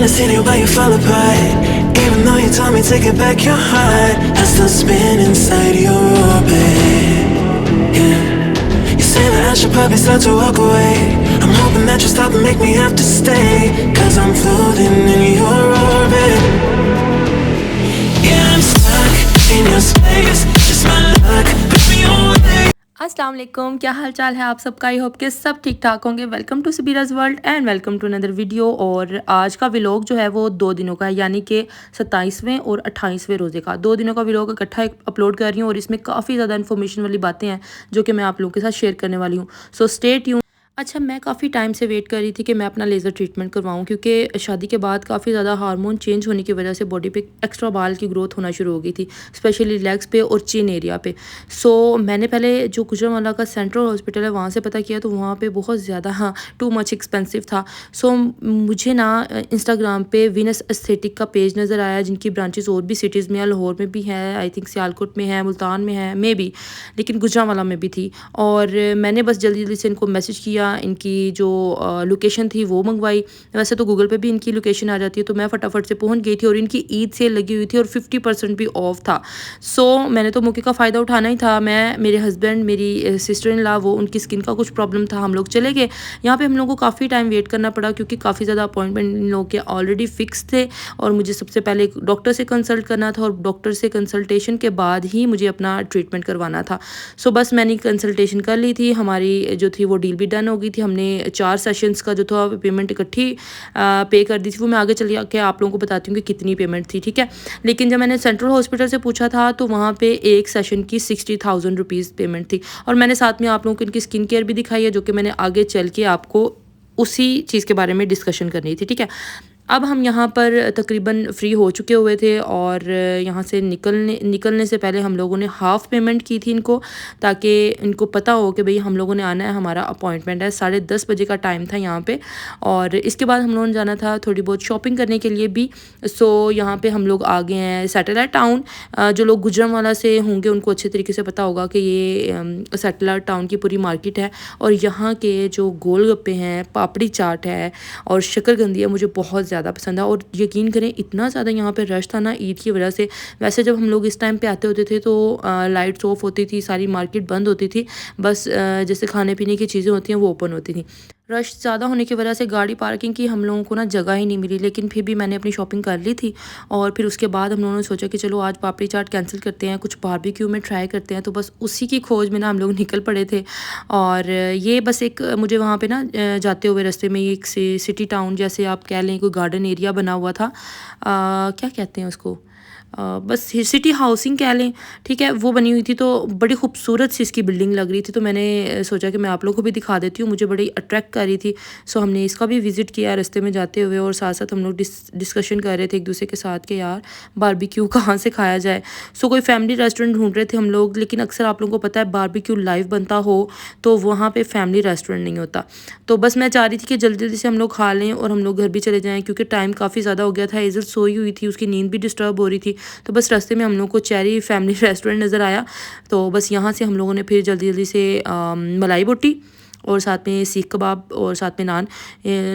seen it while you fall apart. Even though you told me to get back your heart, I still spin inside your orbit. Yeah. You say that I should probably start to walk away. I'm hoping that you stop and make me have to stay, 'cause I'm floating in your orbit. Yeah, I'm stuck in your space. Just my luck, push me away. अस्सलाम वालेकुम, क्या हाल चाल है आप सबका। I hope के सब ठीक ठाक होंगे। Welcome to Sabiraj world and welcome to another video. और आज का व्लॉग जो है वो 2 दिनों का है, यानी कि 27वें और 28वें रोज़े का 2 दिनों का व्लॉग इकट्ठा अपलोड कर रही हूँ। और इसमें काफ़ी ज़्यादा इन्फॉर्मेशन वाली बातें हैं जो कि मैं आप लोगों के साथ शेयर करने वाली हूँ। So stay tuned. अच्छा, मैं काफ़ी टाइम से वेट कर रही थी कि मैं अपना लेज़र ट्रीटमेंट करवाऊँ, क्योंकि शादी के बाद काफ़ी ज़्यादा हार्मोन चेंज होने की वजह से बॉडी पे एक्स्ट्रा बाल की ग्रोथ होना शुरू हो गई थी, स्पेशली लेग्स पे और चिन एरिया पे। सो मैंने पहले जो गुजरांवाला का सेंट्रल हॉस्पिटल है वहाँ से पता किया, तो वहाँ पे बहुत ज़्यादा टू मच एक्सपेंसिव था। सो मुझे ना इंस्टाग्राम पे वीनस एस्थेटिक का पेज नज़र आया, जिनकी ब्रांचेस और भी सिटीज़ में है, लाहौर में भी है, आई थिंक सियालकोट में है, मुल्तान में है, मे बी, लेकिन गुजरांवाला में भी थी। और मैंने बस जल्दी जल्दी से इनको मैसेज किया, इनकी जो लोकेशन थी वो मंगवाई। वैसे तो गूगल पे भी इनकी लोकेशन आ जाती है, तो मैं फटाफट से पहुंच गई थी। और इनकी ईद सेल लगी हुई थी और 50% भी ऑफ था। सो मैंने तो मौके का फ़ायदा उठाना ही था। मैं, मेरे हस्बैंड, मेरी सिस्टर इन लॉ, वो उनकी स्किन का कुछ प्रॉब्लम था, हम लोग चले गए। यहाँ पे हम लोग को काफ़ी टाइम वेट करना पड़ा, क्योंकि काफ़ी ज़्यादा अपॉइंटमेंट इन लोगों के ऑलरेडी फिक्स थे। और मुझे सबसे पहले डॉक्टर से कंसल्ट करना था, और डॉक्टर से कंसल्टेशन के बाद ही मुझे अपना ट्रीटमेंट करवाना था। सो बस मैंने कंसल्टेशन कर ली थी, हमारी जो थी वो डील भी डन हो गई थी। हमने 4 सेशंस का जो था पेमेंट इकट्ठी पे कर दी थी। वो मैं आगे चल के आप लोगों को बताती हूँ कि कितनी पेमेंट थी, ठीक है। लेकिन जब मैंने सेंट्रल हॉस्पिटल से पूछा था, तो वहाँ पे एक सेशन की 60,000 रुपीज़ पेमेंट थी। और मैंने साथ में आप लोगों को इनकी स्किन केयर भी दिखाई है, जो कि मैंने आगे चल के आपको उसी चीज़ के बारे में डिस्कशन करनी थी, ठीक है। अब हम यहाँ पर तकरीबन फ्री हो चुके हुए थे, और यहाँ से निकलने से पहले हम लोगों ने हाफ़ पेमेंट की थी इनको, ताकि इनको पता हो कि भाई हम लोगों ने आना है, हमारा अपॉइंटमेंट है। 10:30 बजे का टाइम था यहाँ पे। और इसके बाद हम लोगों ने जाना था थोड़ी बहुत शॉपिंग करने के लिए भी। सो यहाँ पे हम लोग आ गए हैं सैटेलाइट टाउन। जो लोग गुजरांवाला से होंगे उनको अच्छे तरीके से पता होगा कि ये सैटेलाइट टाउन की पूरी मार्केट है। और यहाँ के जो गोलगप्पे हैं, पापड़ी चाट है और शक्करकंदी है, मुझे बहुत ज़्यादा पसंद है। और यकीन करें, इतना ज़्यादा यहाँ पे रश था ना ईद की वजह से। वैसे जब हम लोग इस टाइम पे आते होते थे तो लाइट्स ऑफ होती थी, सारी मार्केट बंद होती थी, बस जैसे खाने पीने की चीज़ें होती हैं वो ओपन होती थी। रश ज़्यादा होने की वजह से गाड़ी पार्किंग की हम लोगों को ना जगह ही नहीं मिली, लेकिन फिर भी मैंने अपनी शॉपिंग कर ली थी। और फिर उसके बाद हम लोगों ने सोचा कि चलो आज पापड़ी चाट कैंसिल करते हैं, कुछ बारबेक्यू में ट्राई करते हैं। तो बस उसी की खोज में ना हम लोग निकल पड़े थे। और ये बस एक मुझे वहाँ पे ना जाते हुए रास्ते में एक सिटी टाउन, जैसे आप कह लें, कोई गार्डन एरिया बना हुआ था, क्या कहते हैं उसको, बस सिटी हाउसिंग कह लें, ठीक है, वो बनी हुई थी। तो बड़ी खूबसूरत सी इसकी बिल्डिंग लग रही थी, तो मैंने सोचा कि मैं आप लोगों को भी दिखा देती हूँ, मुझे बड़ी अट्रैक्ट कर रही थी। सो हमने इसका भी विज़िट किया रास्ते में जाते हुए, और साथ साथ हम लोग डिस्कशन कर रहे थे एक दूसरे के साथ कि यार बारबेक्यू कहाँ से खाया जाए। सो कोई फैमिली रेस्टोरेंट ढूंढ रहे थे हम लोग, लेकिन अक्सर आप लोगों को पता है बारबेक्यू लाइव बनता हो तो वहाँ पर फैमिली रेस्टोरेंट नहीं होता। तो बस मैं चाह रही थी कि जल्दी जल्दी से हम लोग खा लें और हम लोग घर भी चले जाएँ, क्योंकि टाइम काफ़ी ज़्यादा हो गया था। एजल सोई हुई थी, उसकी नींद भी डिस्टर्ब हो रही थी। तो बस रास्ते में हम लोग को चेरी फैमिली रेस्टोरेंट नज़र आया, तो बस यहाँ से हम लोगों ने फिर जल्दी जल्दी से मलाई बोटी और साथ में सीख कबाब और साथ में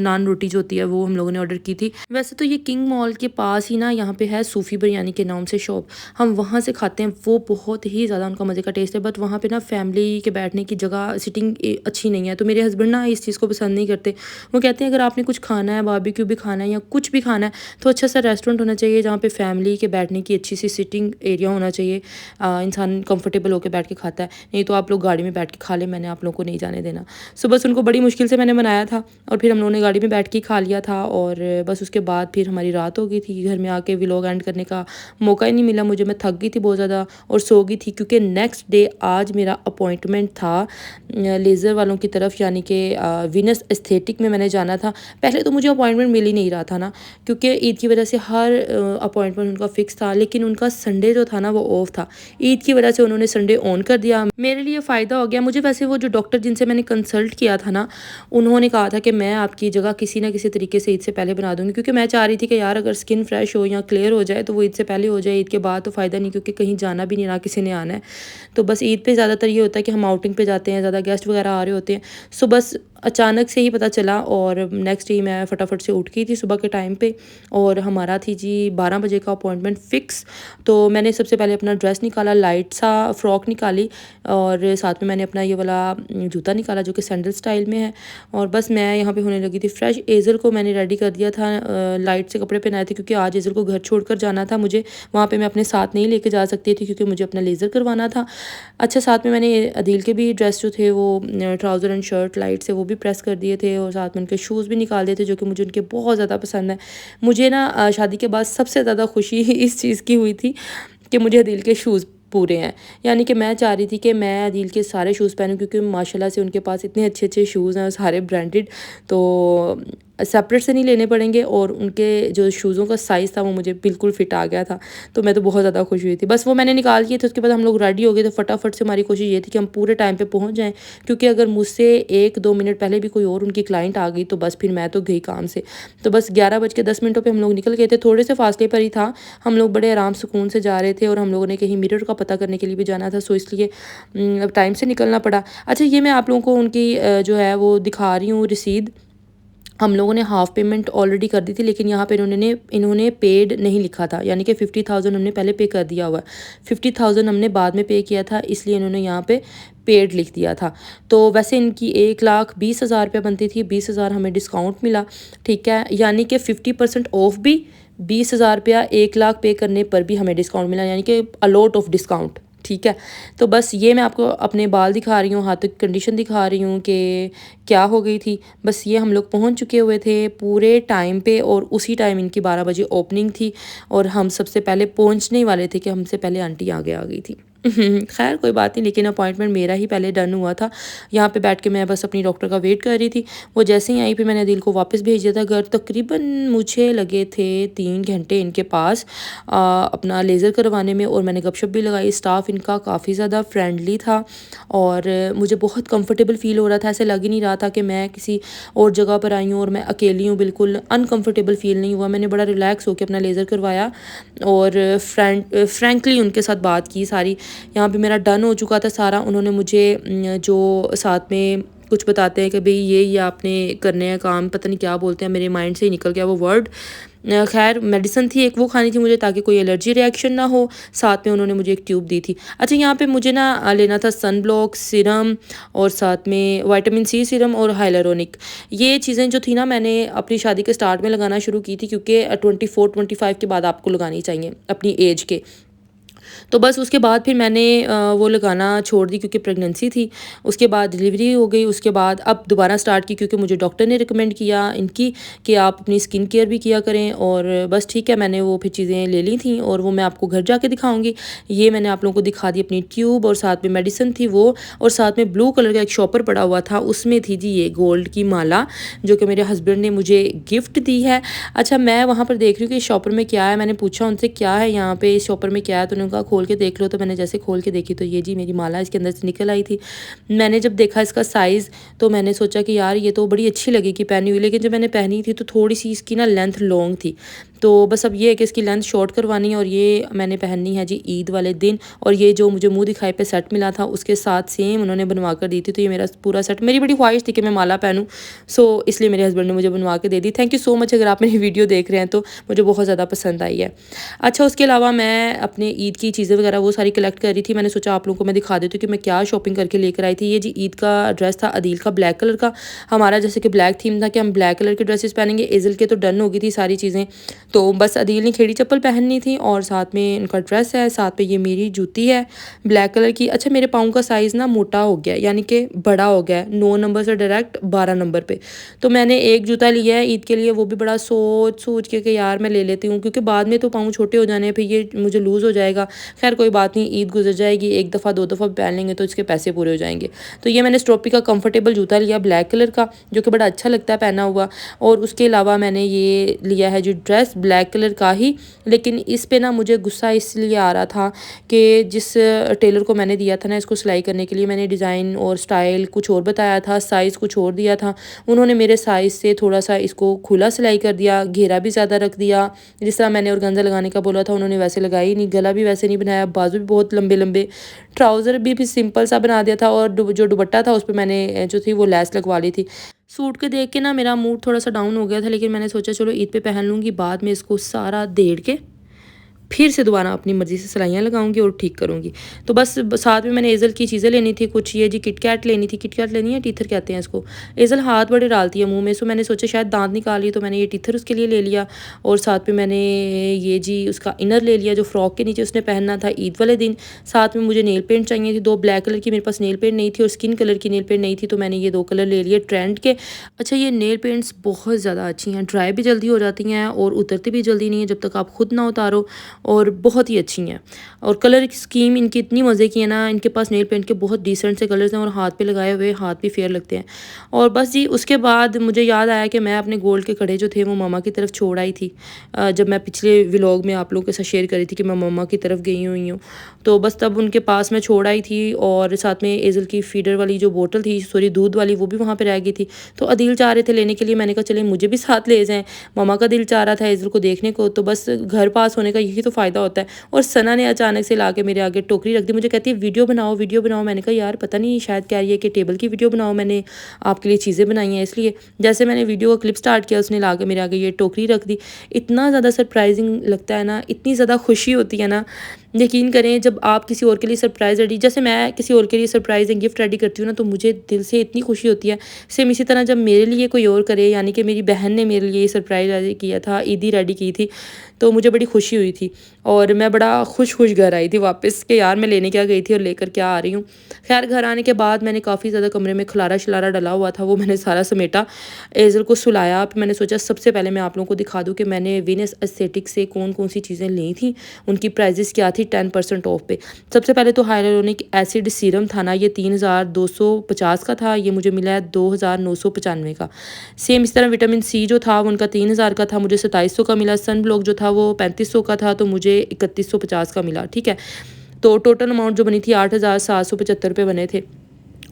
नान रोटी जो होती है वो हम लोगों ने ऑर्डर की थी। वैसे तो ये किंग मॉल के पास ही ना यहाँ पे है सूफ़ी बिरयानी के नाम से शॉप, हम वहाँ से खाते हैं। वो बहुत ही ज़्यादा उनका मज़े का टेस्ट है, बट वहाँ पे ना फैमिली के बैठने की जगह सिटिंग अच्छी नहीं है। तो मेरे हस्बैंड ना इस चीज़ को पसंद नहीं करते। वो कहते हैं अगर आपने कुछ खाना है, बारबेक्यू भी खाना है या कुछ भी खाना है, तो अच्छा सा रेस्टोरेंट होना चाहिए जहाँ पे फैमिली के बैठने की अच्छी सी सिटिंग एरिया होना चाहिए, इंसान कंफर्टेबल होकर बैठ के खाता है। नहीं तो आप लोग गाड़ी में बैठ के खा ले, मैंने आप लोगों को नहीं जाने देना। सो बस उनको बड़ी मुश्किल से मैंने बनाया था, और फिर हम लोगों ने गाड़ी में बैठ के खा लिया था। और बस उसके बाद फिर हमारी रात हो गई थी। घर में आके व्लॉग एंड करने का मौका ही नहीं मिला मुझे, मैं थक गई थी बहुत ज़्यादा और सो गई थी, क्योंकि नेक्स्ट डे आज मेरा अपॉइंटमेंट था लेज़र वालों की तरफ, यानी कि वीनस एस्थेटिक में मैंने जाना था। पहले तो मुझे अपॉइंटमेंट मिल ही नहीं रहा था ना, क्योंकि ईद की वजह से हर अपॉइंटमेंट उनका फिक्स था, लेकिन उनका संडे जो था ना वो ऑफ था। ईद की वजह से उन्होंने संडे ऑन कर दिया, मेरे लिए फ़ायदा हो गया। मुझे वैसे वो जो डॉक्टर जिनसे मैंने कंसल्ट किया था ना, उन्होंने कहा था कि मैं आपकी जगह किसी ना किसी तरीके से ईद से पहले बना दूंगी, क्योंकि मैं चाह रही थी कि यार अगर स्किन फ्रेश हो या क्लियर हो जाए तो वो ईद से पहले हो जाए, ईद के बाद तो फ़ायदा नहीं, क्योंकि कहीं जाना भी नहीं, ना किसी ने आना है। तो बस ईद पे ज़्यादातर ये होता है कि हम आउटिंग पे जाते हैं, ज़्यादा गेस्ट वगैरह आ रहे होते हैं। सो बस अचानक से ही पता चला और नेक्स्ट डे मैं फटाफट से उठ गई थी सुबह के टाइम पे और हमारा थी जी 12 बजे का अपॉइंटमेंट फ़िक्स। तो मैंने सबसे पहले अपना ड्रेस निकाला, लाइट सा फ्रॉक निकाली और साथ में मैंने अपना ये वाला जूता निकाला जो कि सैंडल स्टाइल में है और बस मैं यहाँ पे होने लगी थी फ्रेश। एज़ल को मैंने रेडी कर दिया था, लाइट से कपड़े पहनाए थे क्योंकि आज एज़ल को घर छोड़कर जाना था मुझे, वहाँ पे मैं अपने साथ नहीं लेके जा सकती थी क्योंकि मुझे अपना लेज़र करवाना था। अच्छा साथ में मैंने अदील के भी ड्रेस जो थे वो ट्राउज़र एंड शर्ट लाइट से वो भी प्रेस कर दिए थे और साथ में उनके शूज़ भी निकाल दिए थे जो कि मुझे उनके बहुत ज़्यादा पसंद है। मुझे ना शादी के बाद सबसे ज़्यादा खुशी इस चीज़ की हुई थी कि मुझे अदील के शूज़ पूरे हैं, यानी कि मैं चाह रही थी कि मैं अदील के सारे शूज़ पहनूं क्योंकि माशाल्लाह से उनके पास इतने अच्छे अच्छे शूज़ हैं सारे ब्रांडेड, तो सेपरेट से नहीं लेने पड़ेंगे और उनके जो शूज़ों का साइज़ था वो मुझे बिल्कुल फिट आ गया था। तो मैं तो बहुत ज़्यादा खुश हुई थी। बस वो मैंने निकाल किए थे, उसके बाद हम लोग रेडी हो गए थे फटाफट से। हमारी कोशिश ये थी कि हम पूरे टाइम पे पहुंच जाएं क्योंकि अगर मुझसे 1-2 मिनट पहले भी कोई और उनकी क्लाइंट आ गई तो बस फिर मैं तो गई काम से। तो बस 11:10 पर हम लोग निकल गए थे, थोड़े से फासले पर ही था। हम लोग बड़े आराम सुकून से जा रहे थे और हम लोगों ने कहीं मिरर का पता करने के लिए भी जाना था, सो इसलिए टाइम से निकलना पड़ा। अच्छा ये मैं आप लोगों को उनकी जो है वो दिखा रही हूँ रसीद। हम लोगों ने हाफ़ पेमेंट ऑलरेडी कर दी थी लेकिन यहाँ पे इन्होंने पेड नहीं लिखा था, यानी कि 50,000 हमने पहले पे कर दिया हुआ है, 50,000 हमने बाद में पे किया था, इसलिए इन्होंने यहाँ पे पेड लिख दिया था। तो वैसे इनकी 1,20,000 रुपये बनती थी, 20,000 हमें डिस्काउंट मिला, ठीक है, यानी कि 50% ऑफ भी, 20,000 रुपया 1,00,000 पे करने पर भी हमें डिस्काउंट मिला, यानी कि अ लॉट ऑफ डिस्काउंट, ठीक है। तो बस ये मैं आपको अपने बाल दिखा रही हूँ, हाथों की कंडीशन दिखा रही हूँ कि क्या हो गई थी। बस ये हम लोग पहुँच चुके हुए थे पूरे टाइम पे और उसी टाइम इनकी 12 बजे ओपनिंग थी और हम सबसे पहले पहुँचने ही वाले थे कि हमसे पहले आंटी आगे आ गई थी। खैर कोई बात नहीं, लेकिन अपॉइंटमेंट मेरा ही पहले डन हुआ था। यहाँ पे बैठ के मैं बस अपनी डॉक्टर का वेट कर रही थी। वो जैसे ही आई फिर मैंने अदील को वापस भेज दिया था घर। तकरीबन मुझे लगे थे 3 घंटे इनके पास अपना लेज़र करवाने में और मैंने गपशप भी लगाई। स्टाफ इनका काफ़ी ज़्यादा फ्रेंडली था और मुझे बहुत कंफर्टेबल फ़ील हो रहा था। ऐसे लग ही नहीं रहा था कि मैं किसी और जगह पर आई हूँ और मैं अकेली हूँ, बिल्कुल अनकंफर्टेबल फ़ील नहीं हुआ। मैंने बड़ा रिलैक्स होकर अपना लेज़र करवाया और फ्रैंकली उनके साथ बात की सारी। यहाँ पे मेरा डन हो चुका था सारा। उन्होंने मुझे जो साथ में कुछ बताते हैं कि भाई ये आपने करने हैं काम, पता नहीं क्या बोलते हैं, मेरे माइंड से ही निकल गया वो वर्ड। खैर मेडिसिन थी एक, वो खानी थी मुझे ताकि कोई एलर्जी रिएक्शन ना हो। साथ में उन्होंने मुझे एक ट्यूब दी थी। अच्छा यहाँ पे मुझे ना लेना था सन ब्लॉक सीरम और साथ में विटामिन सी सीरम और हाइलुरोनिक। ये चीज़ें जो थी ना मैंने अपनी शादी के स्टार्ट में लगाना शुरू की थी क्योंकि 24-25 के बाद आपको लगानी चाहिए अपनी एज के। तो बस उसके बाद फिर मैंने वो लगाना छोड़ दी क्योंकि प्रेगनेंसी थी। उसके बाद डिलीवरी हो गई, उसके बाद अब दोबारा स्टार्ट की क्योंकि मुझे डॉक्टर ने रिकमेंड किया इनकी कि आप अपनी स्किन केयर भी किया करें। और बस ठीक है, मैंने वो फिर चीज़ें ले ली थी और वो मैं आपको घर जाके दिखाऊंगी। ये मैंने आप लोगों को दिखा दी अपनी ट्यूब और साथ में मेडिसिन थी वो, और साथ में ब्लू कलर का एक शॉपर पड़ा हुआ था, उसमें थी जी ये गोल्ड की माला जो कि मेरे हस्बैंड ने मुझे गिफ्ट दी है। अच्छा मैं वहाँ पर देख रही हूँ कि इस शॉपर में क्या है। मैंने पूछा उनसे क्या है यहाँ पे इस शॉपर में क्या है, तो उन्होंने कहा खोल के देख लो। तो मैंने जैसे खोल के देखी तो ये जी मेरी माला इसके अंदर से निकल आई थी। मैंने जब देखा इसका साइज़ तो मैंने सोचा कि यार ये तो बड़ी अच्छी लगेगी पहनी हुई, लेकिन जब मैंने पहनी थी तो थोड़ी सी इसकी ना लेंथ लॉन्ग थी। तो बस अब ये है कि इसकी लेंथ शॉर्ट करवानी है और ये मैंने पहननी है जी ईद वाले दिन। और ये जो मुझे मुँह दिखाई पे सेट मिला था उसके साथ सेम उन्होंने बनवा कर दी थी। तो ये मेरा पूरा सेट, मेरी बड़ी ख्वाहिश थी कि मैं माला पहनूँ, सो इसलिए मेरे हस्बैंड ने मुझे बनवा के दे दी। Thank you so much. अगर आप मेरी वीडियो देख रहे हैं तो मुझे बहुत ज़्यादा पसंद आई है। अच्छा उसके अलावा मैं अपने ईद की चीज़ें वगैरह वो सारी कलेक्ट कर रही थी। मैंने सोचा आप लोगों को मैं दिखा देती हूँ कि मैं क्या शॉपिंग करके लेकर आई थी। ये जी ईद का ड्रेस था अदील का ब्लैक कलर का। हमारा जैसे कि ब्लैक थीम था कि हम ब्लैक कलर के ड्रेसेस पहनेंगे। एज़ल के तो डन हो गई थी सारी चीज़ें, तो बस अदील ने खेड़ी चप्पल पहननी थी और साथ में इनका ड्रेस है, साथ में ये मेरी जूती है ब्लैक कलर की। अच्छा मेरे पाँव का साइज़ ना मोटा हो गया, यानी कि बड़ा हो गया है, 9 नंबर से डायरेक्ट 12 नंबर पे। तो मैंने एक जूता लिया है ईद के लिए, वो भी बड़ा सोच के कि यार मैं ले लेती हूँ क्योंकि बाद में तो पाँव छोटे हो जाने, फिर ये मुझे लूज़ हो जाएगा। खैर कोई बात नहीं, ईद गुजर जाएगी, एक दफ़ा 2 दफ़ा पहन लेंगे तो इसके पैसे पूरे हो जाएंगे। तो ये मैंने स्ट्रॉपी का कंफर्टेबल जूता लिया ब्लैक कलर का जो कि बड़ा अच्छा लगता है पहना हुआ। और उसके अलावा मैंने ये लिया है जो ड्रेस ब्लैक कलर का ही, लेकिन इस पे ना मुझे गुस्सा इसलिए आ रहा था कि जिस टेलर को मैंने दिया था ना इसको सिलाई करने के लिए, मैंने डिज़ाइन और स्टाइल कुछ और बताया था, साइज़ कुछ और दिया था। उन्होंने मेरे साइज़ से थोड़ा सा इसको खुला सिलाई कर दिया, घेरा भी ज़्यादा रख दिया। जिस तरह मैंने ऑर्गेन्जा लगाने का बोला था उन्होंने वैसे लगाया ही नहीं, गला भी वैसे नहीं बनाया, बाजू भी बहुत लंबे लंबे, ट्राउज़र भी सिंपल सा बना दिया था, और जो दुपट्टा था उस पर मैंने जो थी वो लैस लगवा ली थी। सूट के देख के ना मेरा मूड थोड़ा सा डाउन हो गया था, लेकिन मैंने सोचा चलो ईद पे पहन लूँगी, बाद में इसको सारा देड़ के फिर से दोबारा अपनी मर्ज़ी से सिलाइयाँ लगाऊंगी और ठीक करूँगी। तो बस साथ में मैंने एज़ल की चीज़ें लेनी थी, कुछ ये जी किटकैट लेनी थी, किटकैट लेनी है, टीथर कहते हैं इसको। एज़ल हाथ बड़े डालती है मुंह में, सो मैंने सोचा शायद दांत निकाल लिए, तो मैंने ये टीथर उसके लिए ले लिया। और साथ में मैंने ये जी उसका इनर ले लिया जो फ्रॉक के नीचे उसने पहनना था ईद वाले दिन। साथ में मुझे नेल पेंट चाहिए थी, 2 ब्लैक कलर की मेरे पास नेल पेंट नहीं थी और स्किन कलर की नेल पेंट नहीं थी, तो मैंने ये 2 कलर ले लिए ट्रेंड के। अच्छा, ये नेल पेंट्स बहुत ज़्यादा अच्छी हैं, ड्राई भी जल्दी हो जाती हैं और उतरती भी जल्दी नहीं है जब तक आप खुद ना उतारो, और बहुत ही अच्छी हैं। और कलर की स्कीम इनकी इतनी मज़े की है ना, इनके पास नेल पेंट के बहुत डिसेंट से कलर्स हैं और हाथ पे लगाए हुए हाथ भी फेयर लगते हैं। और बस जी उसके बाद मुझे याद आया कि मैं अपने गोल्ड के कड़े जो थे वो मामा की तरफ छोड़ आई थी। जब मैं पिछले व्लॉग में आप लोगों के साथ शेयर करी थी कि मैं मामा की तरफ गई हुई हूँ, तो बस तब उनके पास मैं छोड़ आई थी। और साथ में एज़ल की फीडर वाली जो बोतल थी, सॉरी दूध वाली, वो भी वहाँ पर रह गई थी। तो अदील चाह रहे थे लेने के लिए, मैंने कहा चले मुझे भी साथ ले जाएँ, मामा का दिल चाह रहा था एज़ल को देखने को। तो बस घर पास होने का यही तो फ़ायदा होता है। और सना ने अचानक से ला के मेरे आगे टोकरी रख दी, मुझे कहती है वीडियो बनाओ वीडियो बनाओ। मैंने कहा यार पता नहीं, शायद कह रही है कि टेबल की वीडियो बनाओ, मैंने आपके लिए चीज़ें बनाई हैं इसलिए। जैसे मैंने वीडियो का क्लिप स्टार्ट किया उसने ला के मेरे आगे ये टोकरी रख दी। इतना ज़्यादा सरप्राइजिंग लगता है ना, इतनी ज़्यादा खुशी होती है ना, यकीन करें जब आप किसी और के लिए सरप्राइज़ रेडी, जैसे मैं किसी और के लिए सरप्राइज़ गिफ्ट रेडी करती हूँ ना, तो मुझे दिल से इतनी खुशी होती है। सेम इसी तरह जब मेरे लिए कोई और करे, यानी कि मेरी बहन ने मेरे लिए सरप्राइज़ रेडी किया था, ईदी रेडी की थी, तो मुझे बड़ी खुशी हुई थी और मैं बड़ा खुश घर आई थी वापस कि यार मैं लेने क्या गई थी और लेकर क्या आ रही हूँ। खैर घर आने के बाद मैंने काफ़ी ज़्यादा कमरे में खलारा शलारा डला हुआ था, वो मैंने सारा समेटा, एज़ल को सुलाया। फिर मैंने सोचा सबसे पहले मैं आप लोगों को दिखा दूँ कि मैंने वीनस एस्थेटिक से कौन कौन सी चीज़ें ली थी, उनकी प्राइजेस क्या थी 10% ऑफ पे। सबसे पहले तो हाइलुरोनिक एसिड सीरम था ना, ये 3250 का था, ये मुझे मिला है 2995 का। सेम इस तरह विटामिन सी जो था वो उनका 3000 का था, मुझे 2700 का मिला। सन ब्लॉक जो था वो 3500 का था, तो मुझे 3150 का मिला। ठीक है, तो टोटल अमाउंट जो बनी थी 8775 बने थे।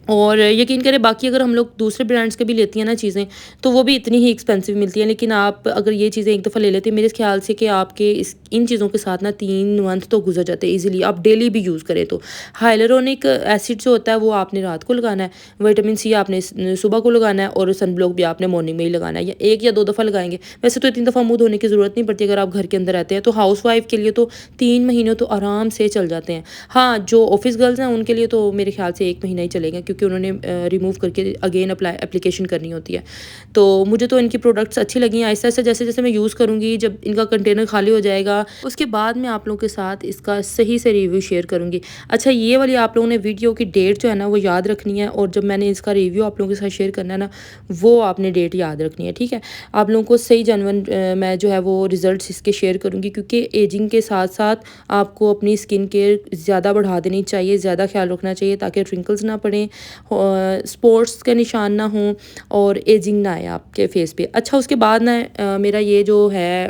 और यकीन करें बाकी अगर हम लोग दूसरे ब्रांड्स के भी लेती हैं ना चीज़ें, तो वो भी इतनी ही एक्सपेंसिव मिलती हैं, लेकिन आप अगर ये चीज़ें एक दफ़ा ले लेते हैं, मेरे ख्याल से कि आपके इन चीज़ों के साथ ना 3 मंथ तो गुजर जाते हैं ईजिली, आप डेली भी यूज़ करें तो। हाइलुरोनिक एसिड जो होता है वो आपने रात को लगाना है, विटामिन सी आपने सुबह को लगाना है, और सन ब्लॉक भी आपने मॉर्निंग में ही लगाना है, या 1 या 2 दफ़ा लगाएंगे। वैसे तो इतनी दफ़ा मुँह धोने की ज़रूरत नहीं पड़ती अगर आप घर के अंदर रहते हैं, तो हाउस वाइफ के लिए तो 3 महीने तो आराम से चल जाते हैं। हाँ, जो ऑफिस गर्ल्स हैं उनके लिए तो मेरे ख्याल से 1 महीना ही चलेगा, क्योंकि उन्होंने रिमूव करके अगेन एप्लीकेशन करनी होती है। तो मुझे तो इनकी प्रोडक्ट्स अच्छी लगी हैं। आहिस्ता आहिस्ता जैसे जैसे मैं यूज़ करूँगी, जब इनका कंटेनर खाली हो जाएगा उसके बाद मैं आप लोगों के साथ इसका सही से रिव्यू शेयर करूँगी। अच्छा, ये वाली आप लोगों ने वीडियो की डेट जो है ना वो याद रखनी है, और जब मैंने इसका रिव्यू आप लोगों के साथ शेयर करना है ना, वो आपने डेट याद रखनी है। ठीक है, आप लोगों को सही जनवन मैं जो है वो रिजल्ट्स इसके शेयर करूँगी, क्योंकि एजिंग के साथ साथ आपको अपनी स्किन केयर ज़्यादा बढ़ा देनी चाहिए, ज़्यादा ख्याल रखना चाहिए, ताकि रिंकल्स ना पड़ें, स्पॉट्स के निशान ना हों और एजिंग ना आए आपके फेस पे। अच्छा, उसके बाद ना मेरा ये जो है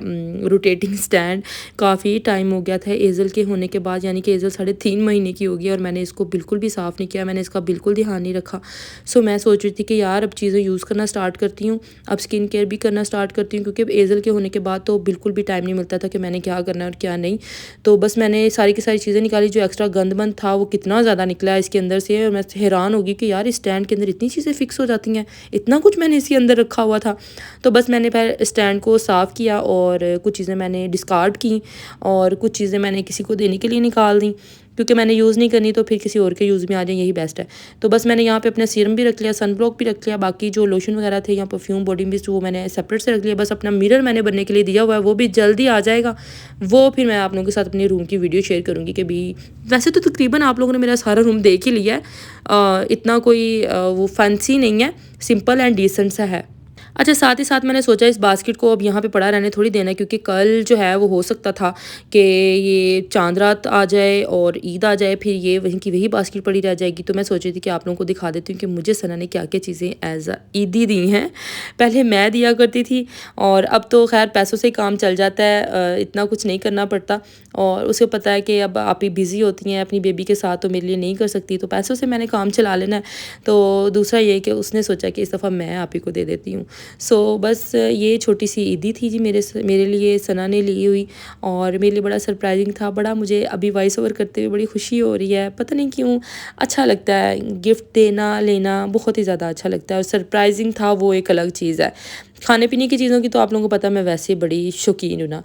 रोटेटिंग स्टैंड काफ़ी टाइम हो गया था एज़ल के होने के बाद, यानी कि एज़ल 3.5 महीने की हो गई और मैंने इसको बिल्कुल भी साफ़ नहीं किया, मैंने इसका बिल्कुल ध्यान नहीं रखा। सो मैं सोच रही थी कि यार अब चीज़ें यूज़ करना स्टार्ट करती हूँ, अब स्किन केयर भी करना स्टार्ट करती हूँ, क्योंकि एज़ल के होने के बाद तो बिल्कुल भी टाइम नहीं मिलता था कि मैंने क्या करना है और क्या नहीं। तो बस मैंने सारी की सारी चीज़ें निकाली, जो एक्स्ट्रा गंदमंद था वो कितना ज़्यादा निकला है इसके अंदर से, और मैं हैरान होगी कि यार इस स्टैंड के अंदर इतनी चीज़ें फिक्स हो जाती हैं, इतना कुछ मैंने इसके अंदर रखा हुआ था। तो बस मैंने पहले स्टैंड को साफ़ किया और कुछ चीज़ें मैंने डिस्कार्ड की और कुछ चीज़ें मैंने किसी को देने के लिए निकाल दी, क्योंकि मैंने यूज़ नहीं करनी तो फिर किसी और के यूज़ में आ जाए, यही बेस्ट है। तो बस मैंने यहाँ पे अपना सीरम भी रख लिया, सन ब्लॉक भी रख लिया, बाकी जो लोशन वगैरह थे या परफ्यूम बॉडी मिस्ट वो मैंने सेपरेट से रख लिया। बस अपना मिरर मैंने बनने के लिए दिया हुआ है, वो भी जल्दी आ जाएगा, वो फिर मैं आप लोगों के साथ अपने रूम की वीडियो शेयर करूँगी कि भी वैसे तो तकरीबन आप लोगों ने मेरा सारा रूम देख ही लिया है, इतना कोई वो फैंसी नहीं है, सिंपल एंड डिसेंट सा है। अच्छा, साथ ही साथ मैंने सोचा इस बास्केट को अब यहाँ पे पड़ा रहने थोड़ी देना है, क्योंकि कल जो है वो हो सकता था कि ये चाँद रात आ जाए और ईद आ जाए, फिर ये वहीं की वही बास्केट पड़ी रह जाएगी। तो मैं सोच रही थी कि आप लोगों को दिखा देती हूँ कि मुझे सना ने क्या-क्या चीज़ें एज़ अ ईदी दी हैं। पहले मैं दिया करती थी और अब तो ख़ैर पैसों से ही काम चल जाता है, इतना कुछ नहीं करना पड़ता और उसे पता है कि अब आप ही बिज़ी होती हैं अपनी बेबी के साथ, तो मेरे लिए नहीं कर सकती, तो पैसों से मैंने काम चला लेना है। तो दूसरा ये कि उसने सोचा कि इस दफ़ा मैं आप ही को दे देती हूँ। सो बस ये छोटी सी ईदी थी जी मेरे लिए सना ने ली हुई, और मेरे लिए बड़ा सरप्राइजिंग था। बड़ा मुझे अभी वॉइस ओवर करते हुए बड़ी खुशी हो रही है, पता नहीं क्यों अच्छा लगता है, गिफ्ट देना लेना बहुत ही ज़्यादा अच्छा लगता है, और सरप्राइजिंग था वो एक अलग चीज़ है। खाने पीने की चीज़ों की तो आप लोगों को पता है मैं वैसे बड़ी शौकीन हूँ ना,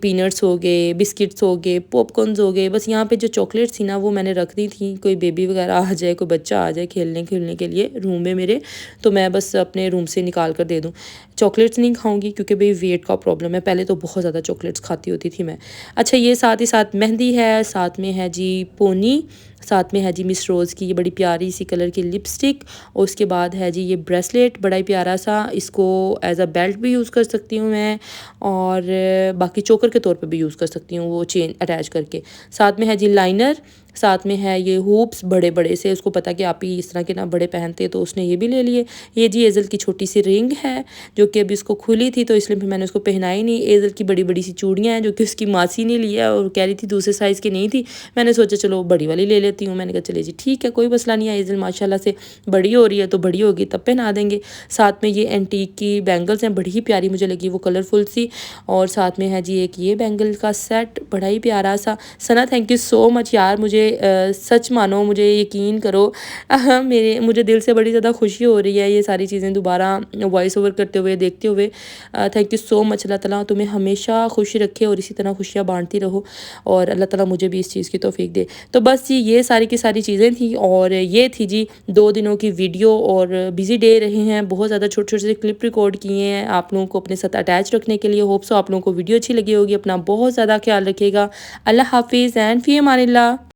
पीनट्स हो गए, बिस्किट्स हो गए, पॉपकॉर्न्स हो गए, बस यहाँ पे जो चॉकलेट्स थी ना वो मैंने रख दी थी, कोई बेबी वगैरह आ जाए, कोई बच्चा आ जाए खेलने के लिए रूम में मेरे, तो मैं बस अपने रूम से निकाल कर दे दूँ। चॉकलेट्स नहीं खाऊंगी क्योंकि भाई वेट का प्रॉब्लम है, पहले तो बहुत ज़्यादा चॉकलेट्स खाती होती थी मैं। अच्छा, ये साथ ही साथ मेहंदी है, साथ में है जी पोनी, साथ में है जी मिस रोज़ की ये बड़ी प्यारी सी कलर की लिपस्टिक, और उसके बाद है जी ये ब्रेसलेट बड़ा ही प्यारा सा, इसको एज अ बेल्ट भी यूज़ कर सकती हूँ मैं, और बाकी चोकर के तौर पे भी यूज़ कर सकती हूँ वो चेन अटैच करके। साथ में है जी लाइनर, साथ में है ये हुप्स बड़े बड़े से, उसको पता कि आप ही इस तरह के ना बड़े पहनते, तो उसने ये भी ले लिए। ये जी एज़ल की छोटी सी रिंग है जो कि अभी उसको खुली थी, तो इसलिए फिर मैंने उसको पहनाई नहीं। एज़ल की बड़ी बड़ी सी चूड़ियाँ हैं जो कि उसकी मासी ने लिया और कह रही थी दूसरे साइज़ की नहीं थी, मैंने सोचा चलो बड़ी वाली ले लेती हूँ। मैंने कहा चले जी ठीक है, कोई मसला नहीं है, एज़ल माशाल्लाह से बड़ी हो रही है तो बड़ी होगी तब पहना देंगे। साथ में ये एंटीक की बैंगल्स हैं, बड़ी ही प्यारी मुझे लगी वो कलरफुल सी, और साथ में है जी एक ये बैंगल का सेट बड़ा ही प्यारा सा। सना थैंक यू सो मच यार, मुझे सच मानो, मुझे यकीन करो, मुझे दिल से बड़ी ज़्यादा खुशी हो रही है ये सारी चीज़ें दोबारा वॉइस ओवर करते हुए देखते हुए। Thank you so much. अल्लाह ताला तुम्हें हमेशा खुश रखे और इसी तरह खुशियाँ बांटती रहो, और अल्लाह ताला मुझे भी इस चीज़ की तौफीक दे। तो बस जी ये सारी की सारी चीज़ें थी, और ये थी जी 2 दिनों की वीडियो, और बिज़ी डे रहे हैं, बहुत ज़्यादा छोटे-छोटे से क्लिप रिकॉर्ड किए हैं आप लोगों को अपने साथ अटैच रखने के लिए। होप सो आप लोगों को वीडियो अच्छी लगी होगी। अपना बहुत ज़्यादा ख्याल रखिएगा। अल्लाह हाफ़िज़ एंड फ़ी अमानिल्लाह।